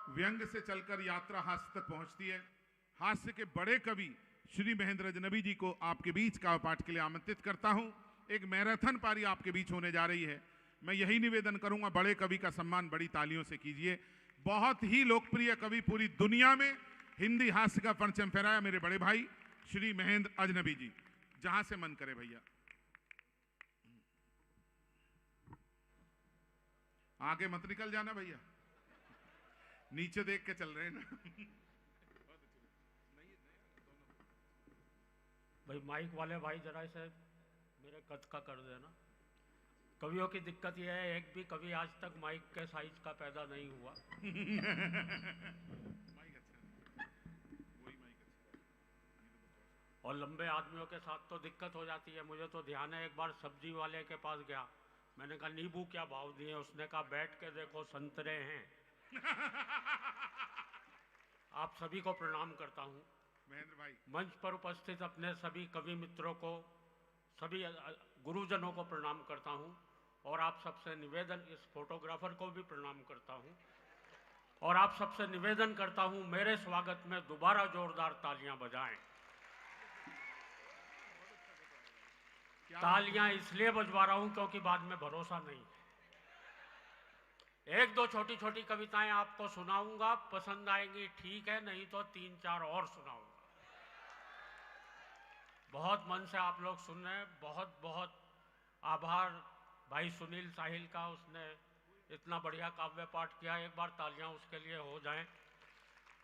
व्यंग से चलकर यात्रा हास्य तक पहुंचती है। हास्य के बड़े कवि श्री महेंद्र अजनबी जी को आपके बीच काव्य पाठ के लिए आमंत्रित करता हूं। एक मैराथन पारी आपके बीच होने जा रही है। मैं यही निवेदन करूंगा, बड़े कवि का सम्मान बड़ी तालियों से कीजिए। बहुत ही लोकप्रिय कवि, पूरी दुनिया में हिंदी हास्य का परचम फहराया मेरे बड़े भाई श्री महेंद्र अजनबी जी। जहां से मन करे भैया आगे मत निकल जाना भैया, नीचे देख के चल रहे हैं ना। भाई माइक वाले भाई जरा इसे मेरे कद का कर देना। कवियों की दिक्कत यह है, एक भी कवि आज तक माइक के साइज का पैदा नहीं हुआ। और लंबे आदमियों के साथ तो दिक्कत हो जाती है। मुझे तो ध्यान है, एक बार सब्जी वाले के पास गया, मैंने कहा नींबू क्या भाव दिए, उसने कहा बैठ के देखो संतरे हैं। आप सभी को प्रणाम करता हूं। महेंद्र भाई, मंच पर उपस्थित अपने सभी कवि मित्रों को, सभी गुरुजनों को प्रणाम करता हूं और आप सबसे निवेदन, इस फोटोग्राफर को भी प्रणाम करता हूं और आप सबसे निवेदन करता हूं, मेरे स्वागत में दोबारा जोरदार तालियां बजाएं। तालियां इसलिए बजवा रहा हूं क्योंकि बाद में भरोसा नहीं है। एक दो छोटी छोटी कविताएं आपको सुनाऊंगा, पसंद आएंगी ठीक है, नहीं तो 3-4 और सुनाऊंगा। बहुत मन से आप लोग सुन रहे हैं। बहुत बहुत आभार भाई सुनील साहिल का, उसने इतना बढ़िया काव्य पाठ किया। एक बार तालियां उसके लिए हो जाएं।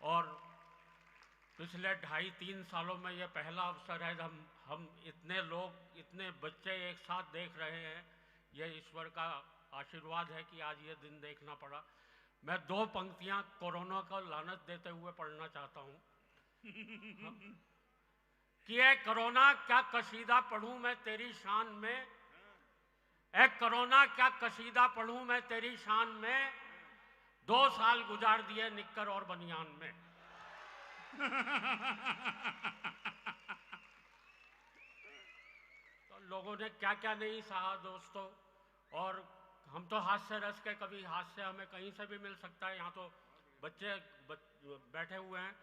और पिछले 2.5-3 सालों में ये पहला अवसर है जब हम इतने लोग, इतने बच्चे एक साथ देख रहे हैं। ये ईश्वर का आशीर्वाद है कि आज ये दिन देखना पड़ा। मैं 2 पंक्तियां कोरोना को लानत देते हुए पढ़ना चाहता हूं। कि ए कोरोना क्या कसीदा पढ़ूं मैं तेरी शान में, ए कोरोना क्या कसीदा पढ़ूं मैं तेरी शान में, 2 साल गुजार दिए निक्कर और बनियान में। तो लोगों ने क्या क्या नहीं सहा दोस्तों। और हम तो हास्य रस के कभी, हास्य हमें कहीं से भी मिल सकता है। यहाँ तो बच्चे बैठे हुए हैं।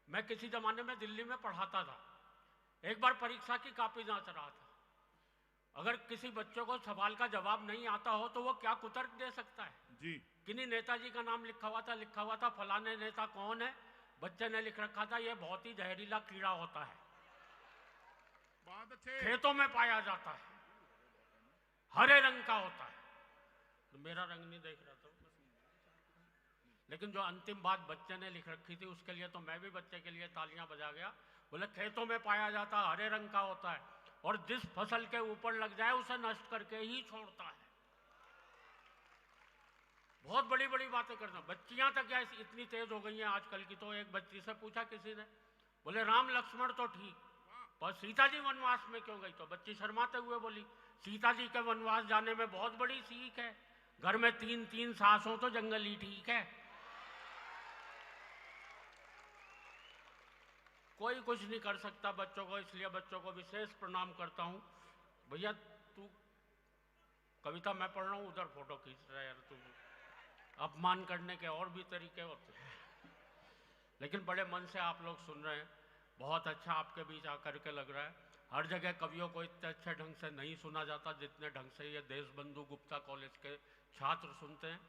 मैं किसी जमाने में दिल्ली में पढ़ाता था। एक बार परीक्षा की कॉपी जांच रहा था। अगर किसी बच्चों को सवाल का जवाब नहीं आता हो तो वो क्या कुतर्क दे सकता है जी। किन्हीं नेताजी का नाम लिखा हुआ था फलाने नेता कौन है, बच्चे ने लिख रखा था ये बहुत ही जहरीला कीड़ा होता है, बहुत अच्छे, खेतों में पाया जाता है, हरे रंग का होता है। तो मेरा रंग नहीं देख रहा था, लेकिन जो अंतिम बात बच्चे ने लिख रखी थी उसके लिए तो मैं भी बच्चे के लिए तालियां बजा गया। बोले खेतों में पाया जाता, हरे रंग का होता है, और जिस फसल के ऊपर लग जाए उसे नष्ट करके ही छोड़ता है। बहुत बड़ी बड़ी बातें करना। बच्चियां तक क्या इतनी तेज हो गई हैं आजकल की। तो एक बच्ची से पूछा किसी ने, बोले राम लक्ष्मण तो ठीक, पर सीता जी वनवास में क्यों गई? तो बच्ची शर्माते हुए बोली सीता जी के वनवास जाने में बहुत बड़ी सीख है, घर में 3-3 सास हो तो जंगल ही ठीक है। कोई कुछ नहीं कर सकता बच्चों को, इसलिए बच्चों को विशेष प्रणाम करता हूं। भैया तू कविता मैं पढ़ रहा हूं, उधर फोटो खींच रहा है यार। तू अपमान करने के और भी तरीके होते हैं, लेकिन बड़े मन से आप लोग सुन रहे हैं। बहुत अच्छा आपके बीच आकर के लग रहा है। हर जगह कवियों को इतने अच्छे ढंग से नहीं सुना जाता जितने ढंग से ये देशबंधु गुप्ता कॉलेज के छात्र सुनते हैं।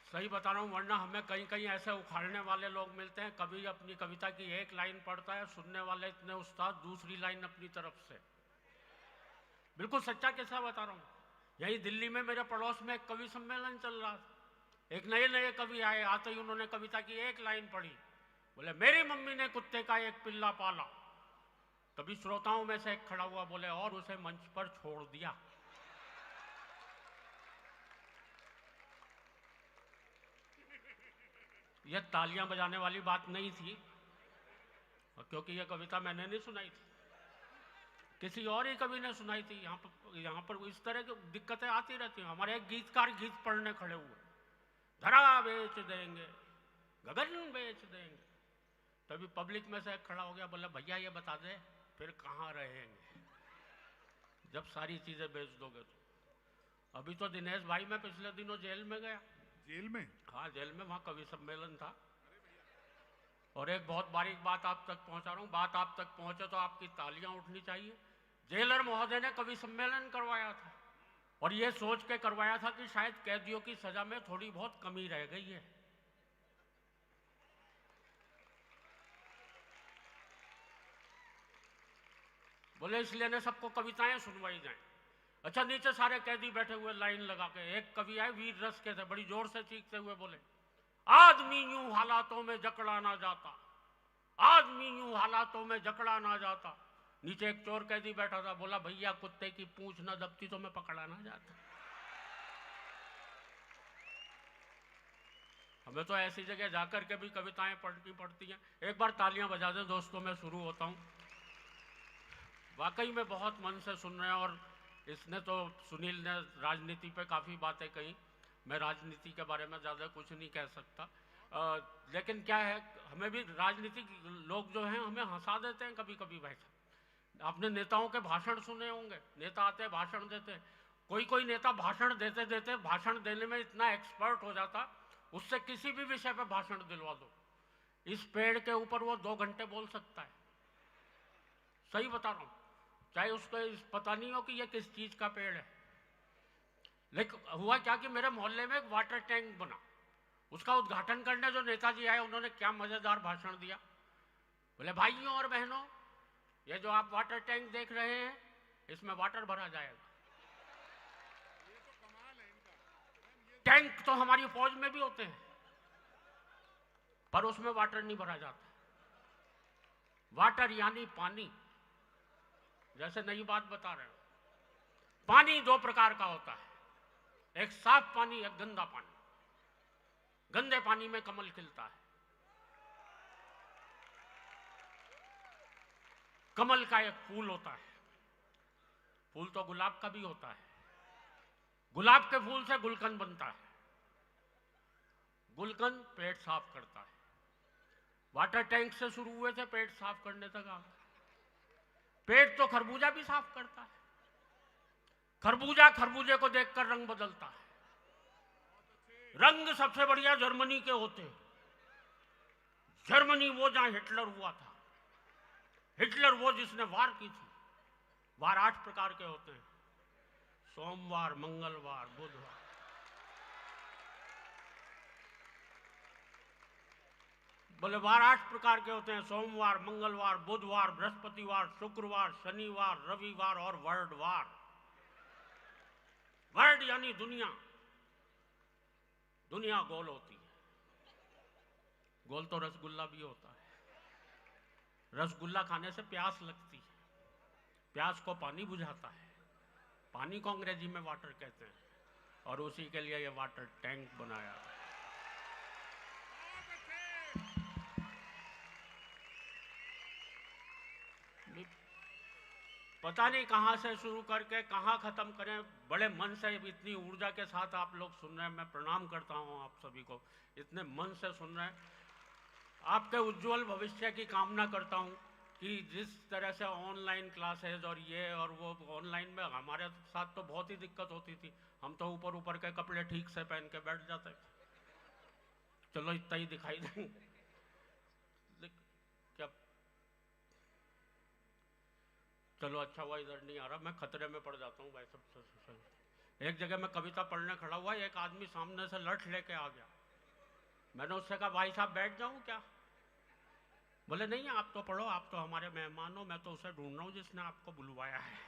सही बता रहा हूँ, वरना हमें कहीं कहीं ऐसे उखाड़ने वाले लोग मिलते हैं। कभी अपनी कविता की एक लाइन पढ़ता है, सुनने वाले इतने उस्ताद दूसरी लाइन अपनी तरफ से। बिल्कुल सच्चा किस्सा बता रहा हूँ। यही दिल्ली में मेरे पड़ोस में एक कवि सम्मेलन चल रहा था। एक नए नए कवि आए, आते ही उन्होंने कविता की एक लाइन पढ़ी। बोले मेरी मम्मी ने कुत्ते का एक पिल्ला पाला। तभी श्रोताओं में से एक खड़ा हुआ, बोले और उसे मंच पर छोड़ दिया। यह तालियां बजाने वाली बात नहीं थी, क्योंकि यह कविता मैंने नहीं सुनाई थी, किसी और ही कवि ने सुनाई थी। यहाँ पर इस तरह की दिक्कतें आती रहती हैं। हमारे एक गीतकार गीत पढ़ने खड़े हुए, धरा बेच देंगे, गगन बेच देंगे। तभी पब्लिक में से एक खड़ा हो गया, बोला भैया ये बता दे फिर कहाँ रहेंगे जब सारी चीजें बेच दोगे तो। अभी तो दिनेश भाई मैं पिछले दिनों जेल में गया। जेल में? हाँ, जेल में, वहाँ कवि सम्मेलन था। और एक बहुत बारीक बात आप तक पहुंचा रहा हूँ, बात आप तक पहुंचे तो आपकी तालियां उठनी चाहिए। जेलर महोदय ने कवि सम्मेलन करवाया था और ये सोच के करवाया था कि शायद कैदियों की सजा में थोड़ी बहुत कमी रह गई है। बोले इसलिए ने सबको कविताएं सुनवाई जाए। अच्छा, नीचे सारे कैदी बैठे हुए लाइन लगा के, एक कवि आए वीर रस के थे, बड़ी जोर से चीखते हुए बोले, आदमी यूं हालातों में जकड़ा ना जाता, आदमी यूं हालातों में जकड़ा ना जाता। नीचे एक चोर कैदी बैठा था, बोला भैया कुत्ते की पूंछ ना दबती तो मैं पकड़ा ना जाता। हमें तो ऐसी जगह जाकर के भी कविताएं पढ़नी पड़ती हैं। एक बार तालियां बजा दें दोस्तों, मैं शुरू होता हूं। वाकई में बहुत मन से सुन रहे हैं। और इसने तो, सुनील ने राजनीति पे काफ़ी बातें कही। मैं राजनीति के बारे में ज़्यादा कुछ नहीं कह सकता, लेकिन क्या है, हमें भी राजनीतिक लोग जो हैं हमें हंसा देते हैं कभी कभी। भाई साहब, आपने नेताओं के भाषण सुने होंगे, नेता आते हैं भाषण देते हैं। कोई नेता भाषण देते देते भाषण देने में इतना एक्सपर्ट हो जाता, उससे किसी भी विषय पर भाषण दिलवा दो, इस पेड़ के ऊपर वो 2 घंटे बोल सकता है। सही बता रहा हूँ, चाहे उसको पता नहीं हो कि ये किस चीज का पेड़ है। लेकिन हुआ क्या कि मेरे मोहल्ले में एक वाटर टैंक बना, उसका उद्घाटन करने जो नेताजी आए उन्होंने क्या मजेदार भाषण दिया। बोले भाइयों और बहनों, ये जो आप वाटर टैंक देख रहे हैं इसमें वाटर भरा जाएगा। टैंक तो हमारी फौज में भी होते हैं पर उसमें वाटर नहीं भरा जाता। वाटर यानी पानी। जैसे नई बात बता रहे हो, पानी 2 प्रकार का होता है, एक साफ पानी, एक गंदा पानी। गंदे पानी में कमल खिलता है। कमल का एक फूल होता है, फूल तो गुलाब का भी होता है। गुलाब के फूल से गुलकंद बनता है, गुलकंद पेट साफ करता है। वाटर टैंक से शुरू हुए थे, पेट साफ करने तक आ गए। पेट तो खरबूजा भी साफ करता है। खरबूजा खरबूजे को देखकर रंग बदलता है। रंग सबसे बढ़िया जर्मनी के होते हैं। जर्मनी वो जहां हिटलर हुआ था, हिटलर वो जिसने वार की थी। वार 8 प्रकार के होते हैं, सोमवार, मंगलवार, बुधवार। बोले वार 8 प्रकार के होते हैं, सोमवार, मंगलवार, बुधवार, बृहस्पतिवार, शुक्रवार, शनिवार, रविवार और वर्डवार। वर्ड यानी दुनिया। दुनिया गोल होती है। गोल तो रसगुल्ला भी होता है। रसगुल्ला खाने से प्यास लगती है, प्यास को पानी बुझाता है। पानी को अंग्रेजी में वाटर कहते हैं और उसी के लिए ये वाटर टैंक बनाया। पता नहीं कहां से शुरू करके कहां खत्म करें। बड़े मन से, इतनी ऊर्जा के साथ आप लोग सुन रहे हैं। मैं प्रणाम करता हूं आप सभी को, इतने मन से सुन रहे हैं। आपके उज्जवल भविष्य की कामना करता हूं कि जिस तरह से ऑनलाइन क्लासेस और ये और वो, ऑनलाइन में हमारे साथ तो बहुत ही दिक्कत होती थी। हम तो ऊपर ऊपर के कपड़े ठीक से पहन के बैठ जाते थे, चलो इतना ही दिखाई देंगे। क्या चलो अच्छा हुआ इधर नहीं आ रहा, मैं खतरे में पड़ जाता हूँ भाई सब। एक जगह मैं कविता पढ़ने खड़ा हुआ, एक आदमी सामने से लठ लेके आ गया। मैंने उससे कहा भाई साहब बैठ जाऊं क्या? बोले नहीं आप तो पढ़ो, आप तो हमारे मेहमान हो, मैं तो उसे ढूंढ रहा हूं जिसने आपको बुलवाया है।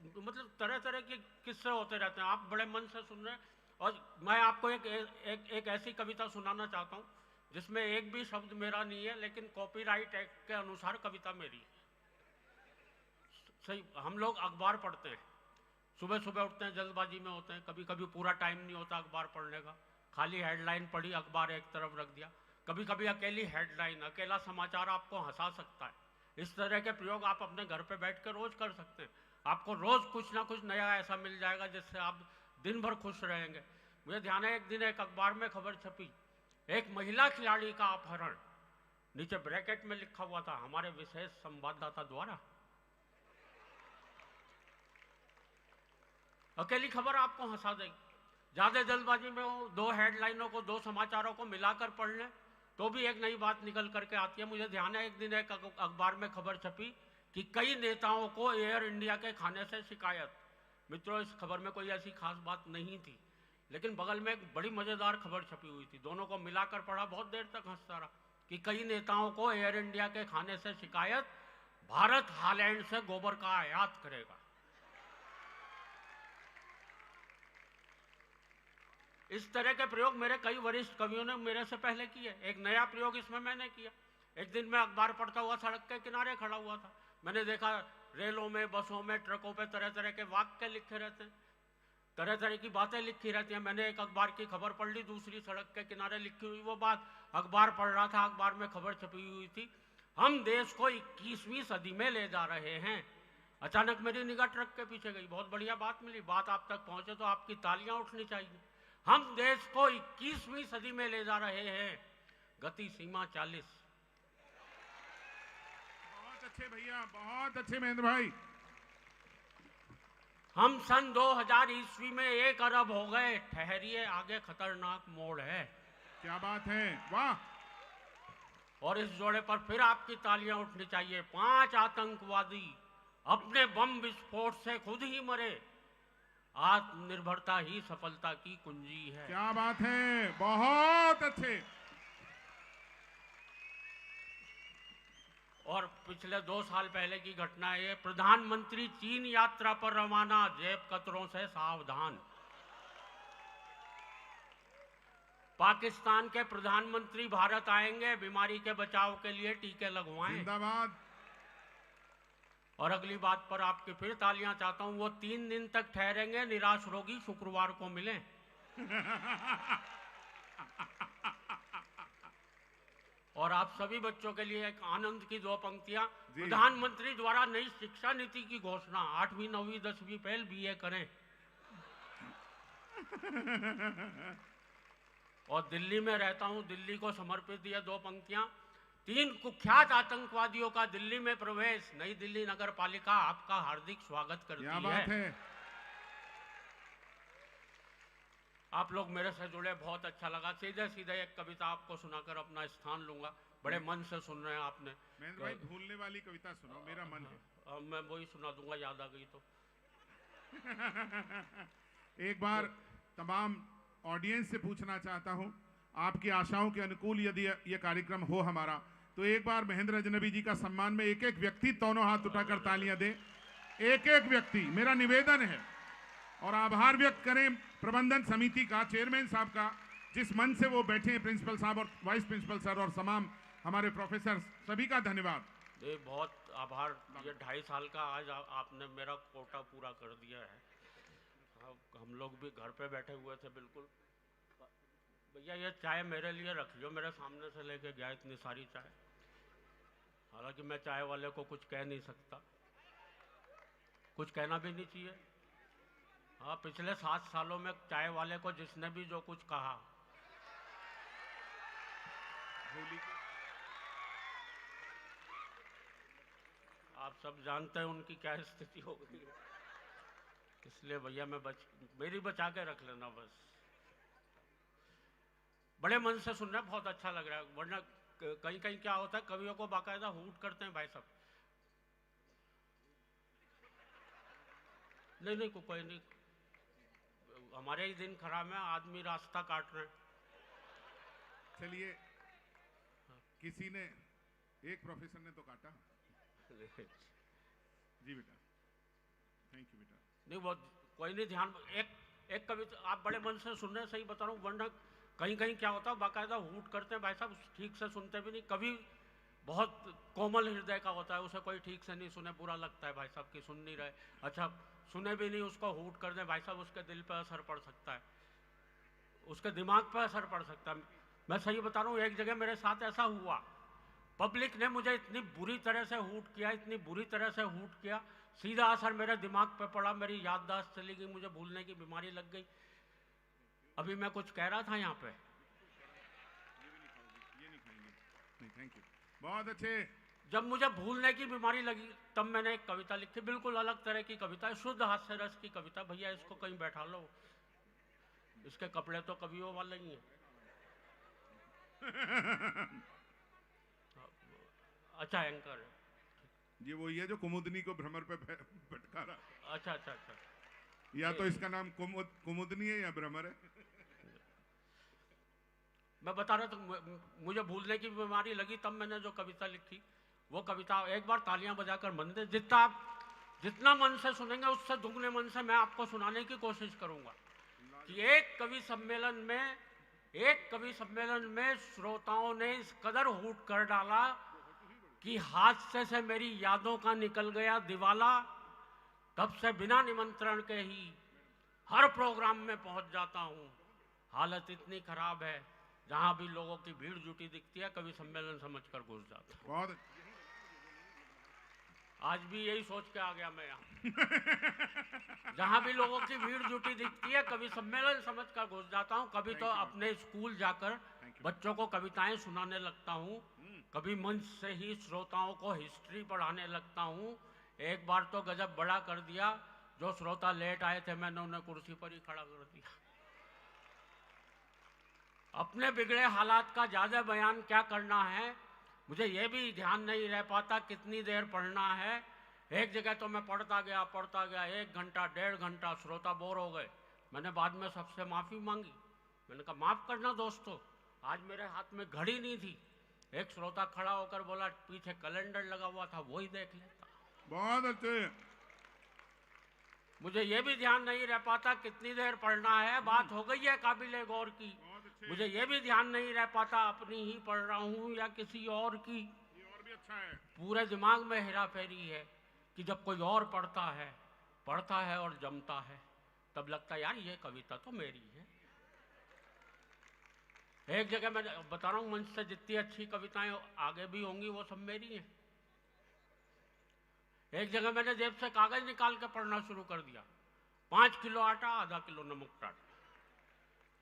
तो मतलब तरह तरह के किस्से होते रहते हैं। आप बड़े मन से सुन रहे हैं। और मैं आपको एक ऐसी कविता सुनाना चाहता हूं जिसमें एक भी शब्द मेरा नहीं है, लेकिन कॉपीराइट एक्ट के अनुसार कविता मेरी है। सही, हम लोग अखबार पढ़ते हैं, सुबह सुबह उठते हैं, जल्दबाजी में होते हैं, कभी कभी पूरा टाइम नहीं होता अखबार पढ़ने का, खाली हेडलाइन पढ़ी, अखबार एक तरफ रख दिया। कभी कभी अकेली हेडलाइन, अकेला समाचार आपको हंसा सकता है। इस तरह के प्रयोग आप अपने घर पे बैठ कर रोज कर सकते हैं। आपको रोज कुछ ना कुछ नया ऐसा मिल जाएगा जिससे आप दिन भर खुश रहेंगे। मुझे ध्यान है एक दिन एक अखबार में खबर छपी, एक महिला खिलाड़ी का अपहरण, नीचे ब्रैकेट में लिखा हुआ था हमारे विशेष संवाददाता द्वारा। अकेली खबर आपको हंसा देगी। ज्यादा जल्दबाजी में हो, दो हेडलाइनों को, दो समाचारों को मिलाकर पढ़ लें तो भी एक नई बात निकल करके आती है। मुझे ध्यान है एक दिन एक अखबार में खबर छपी कि कई नेताओं को एयर इंडिया के खाने से शिकायत। मित्रों, इस खबर में कोई ऐसी खास बात नहीं थी, लेकिन बगल में एक बड़ी मजेदार खबर छपी हुई थी। दोनों को मिलाकर पढ़ा, बहुत देर तक हंसता रहा कि कई नेताओं को एयर इंडिया के खाने से शिकायत, भारत हालैंड से गोबर का आयात करेगा। इस तरह के प्रयोग मेरे कई वरिष्ठ कवियों ने मेरे से पहले किए। एक नया प्रयोग इसमें मैंने किया। एक दिन मैं अखबार पढ़ता हुआ सड़क के किनारे खड़ा हुआ था। मैंने देखा रेलों में, बसों में, ट्रकों पे तरह तरह के वाक्य लिखे रहते हैं, तरह तरह की बातें लिखी रहती हैं। मैंने एक अखबार की खबर पढ़ ली, दूसरी सड़क के किनारे लिखी हुई वो बात। अखबार पढ़ रहा था, अखबार में खबर छपी हुई थी, हम देश को 21वीं सदी में ले जा रहे हैं। अचानक मेरी निगाह ट्रक के पीछे गई। बहुत बढ़िया बात मिली। बात आप तक पहुंचे तो आपकी तालियां उठनी चाहिए। हम देश को 21वीं सदी में ले जा रहे हैं, गति सीमा 40। बहुत अच्छे भैया, बहुत अच्छे महेंद्र भाई। हम सन 2000 ईस्वी में 1 अरब हो गए, ठहरिए आगे खतरनाक मोड़ है। क्या बात है, वाह। और इस जोड़े पर फिर आपकी तालियां उठनी चाहिए। 5 आतंकवादी अपने बम विस्फोट से खुद ही मरे, आत्मनिर्भरता ही सफलता की कुंजी है। क्या बात है, बहुत अच्छे। और पिछले 2 साल पहले की घटना है, प्रधानमंत्री चीन यात्रा पर रवाना, जेब कतरों से सावधान। पाकिस्तान के प्रधानमंत्री भारत आएंगे, बीमारी के बचाव के लिए टीके लगवाएं। जिंदाबाद। और अगली बात पर आपकी फिर तालियां चाहता हूं, वो 3 दिन तक ठहरेंगे, निराश रोगी शुक्रवार को मिले। और आप सभी बच्चों के लिए एक आनंद की 2 पंक्तियां। प्रधानमंत्री द्वारा नई शिक्षा नीति की घोषणा, 8वीं 9वीं 10वीं फेल, BA करें। और दिल्ली में रहता हूं, दिल्ली को समर्पित ये 2 पंक्तियां। 3 कुख्यात आतंकवादियों का दिल्ली में प्रवेश, नई दिल्ली नगर पालिका आपका हार्दिक स्वागत करती है। क्या बात है। आप लोग मेरे से जुड़े, बहुत अच्छा लगा। सीधे सीधे एक कविता आपको सुनाकर अपना स्थान लूंगा। बड़े मन से सुन रहे हैं आपने। महेंद्र भाई, भूलने वाली कविता सुनो, मेरा मन है। मैं वही सुना दूंगा, याद आ गई तो। एक बार तमाम ऑडियंस से पूछना चाहता हूं, आपकी आशाओं के अनुकूल यदि यह कार्यक्रम हो हमारा, तो एक बार महेंद्र अजनबी जी का सम्मान में एक एक व्यक्ति दोनों हाथ उठाकर तालियां दे। एक एक व्यक्ति, मेरा निवेदन है। और आभार व्यक्त करें प्रबंधन समिति का, चेयरमैन साहब का, जिस मन से वो बैठे हैं, प्रिंसिपल साहब और वाइस प्रिंसिपल सर और तमाम हमारे प्रोफेसर, सभी का धन्यवाद। बहुत आभार। ये 2.5 साल का आज आपने मेरा कोटा पूरा कर दिया है। हम लोग भी घर पे बैठे हुए थे। बिल्कुल भैया, ये चाय मेरे लिए रख लो, मेरे सामने से लेके गया इतनी सारी चाय। हालांकि मैं चाय वाले को कुछ कह नहीं सकता, कुछ कहना भी नहीं चाहिए। हाँ, पिछले 7 सालों में चाय वाले को जिसने भी जो कुछ कहा, आप सब जानते हैं उनकी क्या स्थिति हो गई है। इसलिए भैया मेरी बचा के रख लेना बस। बड़े मन से सुन रहे हैं, बहुत अच्छा लग रहा है। वरना कहीं कहीं क्या होता है, कवियों को बाकायदा हूट करते हैं भाई साहब। नहीं, कोई नहीं, हमारे ही दिन खराब है, आदमी रास्ता काट रहे हैं। चलिए, किसी ने, एक प्रोफेसर ने तो काटा। जी बेटा, थैंक यू बेटा। नहीं, वो कोई नहीं, ध्यान। एक कविता आप बड़े मन से सुन रहे हैं, सही बता रहा हूँ। वरना कहीं कहीं क्या होता है, बाकायदा हूट करते हैं भाई साहब, ठीक से सुनते भी नहीं। कभी बहुत कोमल हृदय का होता है, उसे कोई ठीक से नहीं सुने, बुरा लगता है भाई साहब कि सुन नहीं रहे। अच्छा, सुने भी नहीं, उसको हूट कर दें भाई साहब, उसके दिल पे असर पड़ सकता है, उसके दिमाग पे असर पड़ सकता है। मैं सही बता रहा हूँ, एक जगह मेरे साथ ऐसा हुआ। पब्लिक ने मुझे इतनी बुरी तरह से हूट किया, इतनी बुरी तरह से हूट किया, सीधा असर मेरे दिमाग पे पड़ा, मेरी याददाश्त चली गई, मुझे भूलने की बीमारी लग गई। अभी मैं कुछ कह रहा था यहाँ पे। ये नहीं खाएंगे। नहीं, थैंक यू। बहुत अच्छे। जब मुझे भूलने की बीमारी लगी तब मैंने एक कविता लिखी, बिल्कुल अलग तरह की कविता, शुद्ध हास्य रस की कविता। भैया इसको कहीं बैठा लो, इसके कपड़े तो कवियों वाले ही हैं। अच्छा एंकर है। ये वही है जो कुमुदनी को भ्रमर पे भटका रहा। अच्छा अच्छा अच्छा। या तो इसका नाम कुमुदनी है या भ्रमर है। मैं बता रहा था, मुझे भूलने की बीमारी लगी तब मैंने जो कविता लिखी, वो कविता एक बार तालियां बजाकर मन दे। जितना मन से सुनेंगे उससे दुगने मन से मैं आपको सुनाने की कोशिश करूंगा कि एक कवि सम्मेलन में श्रोताओं ने इस कदर हूट कर डाला कि हादसे से मेरी यादों का निकल गया दिवाला। तब से बिना निमंत्रण के ही हर प्रोग्राम में पहुंच जाता हूं। हालत इतनी खराब है, जहां भी लोगों की भीड़ जुटी दिखती है कवि सम्मेलन समझकर घुस जाता हूं। बहुत। आज भी यही सोच के आ गया मैं यहाँ। जहां भी लोगों की भीड़ जुटी दिखती है कवि सम्मेलन समझकर घुस जाता हूँ। कभी तो अपने स्कूल जाकर बच्चों को कविताएं सुनाने लगता हूँ, कभी मंच से ही श्रोताओं को हिस्ट्री पढ़ाने लगता हूँ। एक बार तो गजब बड़ा कर दिया, जो श्रोता लेट आए थे मैंने उन्हें कुर्सी पर ही खड़ा कर दिया। अपने बिगड़े हालात का ज्यादा बयान क्या करना है, मुझे ये भी ध्यान नहीं रह पाता कितनी देर पढ़ना है। एक जगह तो मैं पढ़ता गया 1 घंटा 1.5 घंटा, श्रोता बोर हो गए। मैंने बाद में सबसे माफ़ी मांगी। मैंने कहा माफ़ करना दोस्तों, आज मेरे हाथ में घड़ी नहीं थी। एक श्रोता खड़ा होकर बोला पीछे कैलेंडर लगा हुआ था, वही देख लेता। बहुत अच्छे। मुझे ये भी ध्यान नहीं रह पाता कितनी देर पढ़ना है, बात हो गई है काबिले गौर की। मुझे ये भी ध्यान नहीं रह पाता अपनी ही पढ़ रहा हूँ या किसी और की। ये और भी अच्छा है। पूरे पूरे दिमाग में हेरा फेरी है कि जब कोई और पढ़ता है और जमता है, तब लगता है यार ये कविता तो मेरी है। एक जगह मैं बता रहा हूँ, मंच से जितनी अच्छी कविताएं आगे भी होंगी वो सब मेरी हैं। एक जगह मैंने जेब से कागज निकाल के पढ़ना शुरू कर दिया। 5 किलो आटा, आधा किलो नमक टाटा,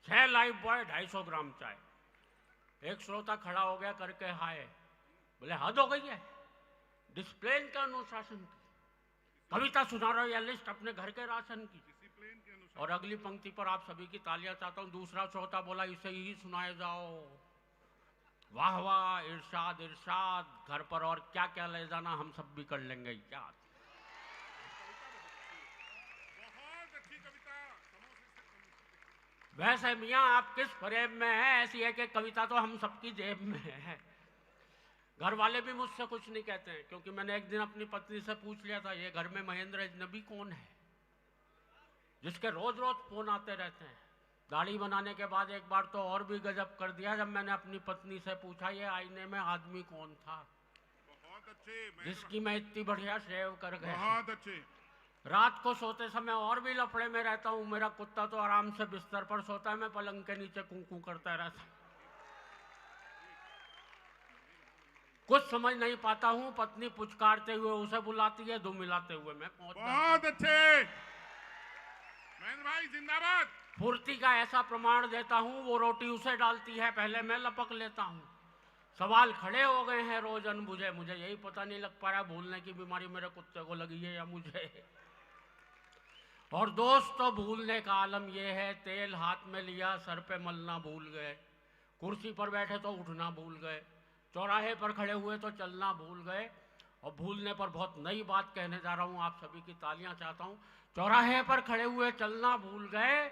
6 लाइफ बॉय, 250 ग्राम चाय। एक श्रोता खड़ा हो गया करके हाय, बोले हद हो गई है, डिसिप्लिन के अनुशासन की कविता सुना रहा हो या लिस्ट अपने घर के राशन की। डिसिप्लिन के अनुसार। और अगली पंक्ति पर आप सभी की तालियां चाहता हूं। दूसरा श्रोता बोला इसे ही सुनाए जाओ। वाह वाह, इरशाद इरशाद, घर पर और क्या क्या ले जाना हम सब भी कर लेंगे याद। बहुत अच्छी कविता। वैसे मियाँ आप किस फरेब में है, ऐसी है कि कविता तो हम सबकी जेब में है। घर वाले भी मुझसे कुछ नहीं कहते हैं, क्योंकि मैंने एक दिन अपनी पत्नी से पूछ लिया था ये घर में महेंद्र अजनबी कौन है जिसके रोज रोज फोन आते रहते हैं। दाढ़ी बनाने के बाद एक बार तो और भी गजब कर दिया, जब मैंने अपनी पत्नी से पूछा ये आईने में आदमी कौन था बहुत अच्छे। जिसकी मैं इतनी बढ़िया शेव कर गया। बहुत अच्छे। रात को सोते समय और भी लफड़े में रहता हूँ। मेरा कुत्ता तो आराम से बिस्तर पर सोता है, मैं पलंग के नीचे कूं करता रहता हूँ। कुछ समझ नहीं पाता हूँ, पत्नी पुचकारते हुए उसे बुलाती है, दो मिलाते हुए मैं पहुंच जाता हूं। बहुत अच्छे महेंद्र भाई, जिंदाबाद। फुर्ती का ऐसा प्रमाण देता हूँ, वो रोटी उसे डालती है, पहले मैं लपक लेता हूँ। सवाल खड़े हो गए हैं रोज अनबुझे, मुझे यही पता नहीं लग पा रहा भूलने की बीमारी मेरे कुत्ते को लगी है या मुझे। और दोस्तों भूलने का आलम यह है, तेल हाथ में लिया सर पे मलना भूल गए, कुर्सी पर बैठे तो उठना भूल गए, चौराहे पर खड़े हुए तो चलना भूल गए। और भूलने पर बहुत नई बात कहने जा रहा हूँ, आप सभी की तालियां चाहता हूँ। चौराहे पर खड़े हुए चलना भूल गए,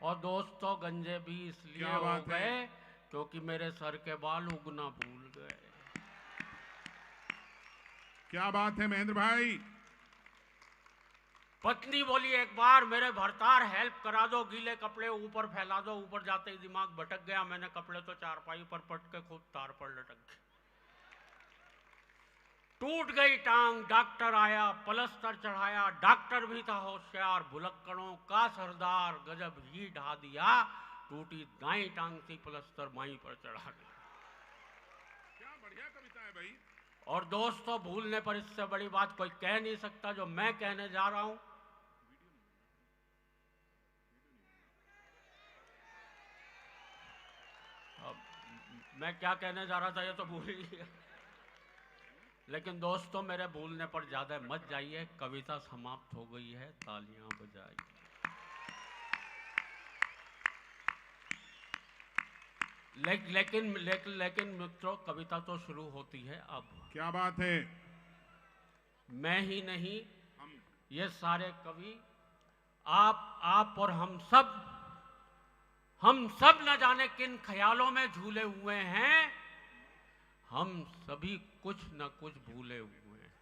और दोस्तों गंजे भी इसलिए हो गए क्योंकि मेरे सर के बाल उगना भूल गए। क्या बात है महेंद्र भाई। पत्नी बोली एक बार मेरे भरतार हेल्प करा दो, गीले कपड़े ऊपर फैला दो। ऊपर जाते ही दिमाग भटक गया, मैंने कपड़े तो चारपाई पर पट के खुद तार पर लटक गए। टूट गई टांग, डॉक्टर आया, प्लास्टर चढ़ाया, डॉक्टर भी था होशियार, भुलक्कड़ों का सरदार, गजब ही ढा दिया। टूटी दाई टांग थी, प्लास्टर माई पर चढ़ा दिया। क्या बढ़िया कविता है भाई। और दोस्तों भूलने पर इससे बड़ी बात कोई कह नहीं सकता जो मैं कहने जा रहा हूं। अब मैं क्या कहने जा रहा था ये तो भूल ही गया। लेकिन दोस्तों मेरे भूलने पर ज़्यादा मत जाइए, कविता समाप्त हो गई है, तालियां बजाइए। लेकिन मित्रों, कविता तो शुरू होती है अब। क्या बात है। मैं ही नहीं, ये सारे कवि, आप और हम सब न जाने किन ख्यालों में झूले हुए हैं। हम सभी कुछ न कुछ भूले हुए हैं।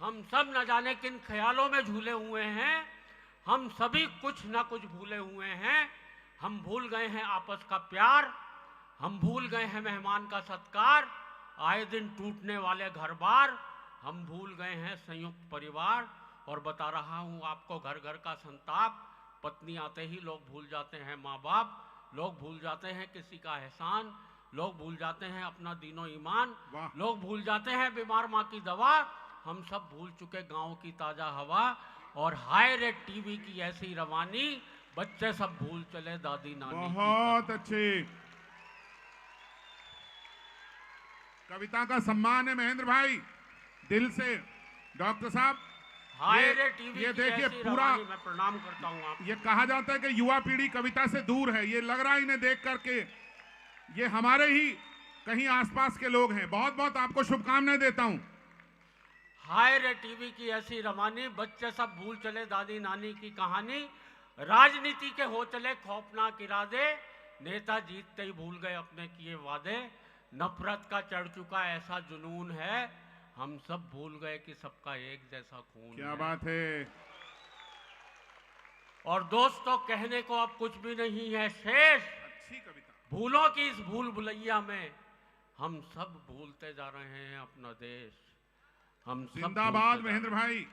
हम सब न जाने किन ख्यालों में झूले हुए हैं। हम सभी कुछ न कुछ भूले हुए हैं। हम भूल गए हैं आपस का प्यार, हम भूल गए हैं मेहमान का सत्कार, आए दिन टूटने वाले घर बार। हम भूल गए हैं संयुक्त परिवार, और बता रहा हूं आपको घर घर का संताप। पत्नी आते ही लोग भूल जाते हैं माँ बाप, लोग भूल जाते हैं किसी का एहसान, लोग भूल जाते हैं अपना दीनो ईमान, लोग भूल जाते हैं बीमार माँ की दवा। हम सब भूल चुके गाँव की ताज़ा हवा, और हाय रे टीवी की ऐसी रवानी, बच्चे सब भूल चले दादी नानी। बहुत अच्छे। कविता का सम्मान है महेंद्र भाई, दिल से। डॉक्टर साहब, हाय रे टीवी ये की देखिए ऐसी पूरा, रवानी, मैं प्रणाम करता हूँ आप। ये कहा जाता है कि युवा पीढ़ी कविता से दूर है, ये लग रहा है इन्हें देख करके ये हमारे ही कहीं आसपास के लोग हैं। बहुत बहुत आपको शुभकामनाएं देता हूं। हाय रे टीवी की ऐसी रवानी, बच्चे सब भूल चले दादी नानी की कहानी। राजनीति के हो चले खौफनाक इरादे, नेता जीतते ही भूल गए अपने किए वादे। नफरत का चढ़ चुका ऐसा जुनून है, हम सब भूल गए कि सबका एक जैसा खून क्या है। बात है। और दोस्तों, कहने को अब कुछ भी नहीं है शेष। अच्छी कविता। भूलों की इस भूल भुलैया में हम सब भूलते जा रहे हैं अपना देश। हम सब जिंदाबाद महेंद्र भाई।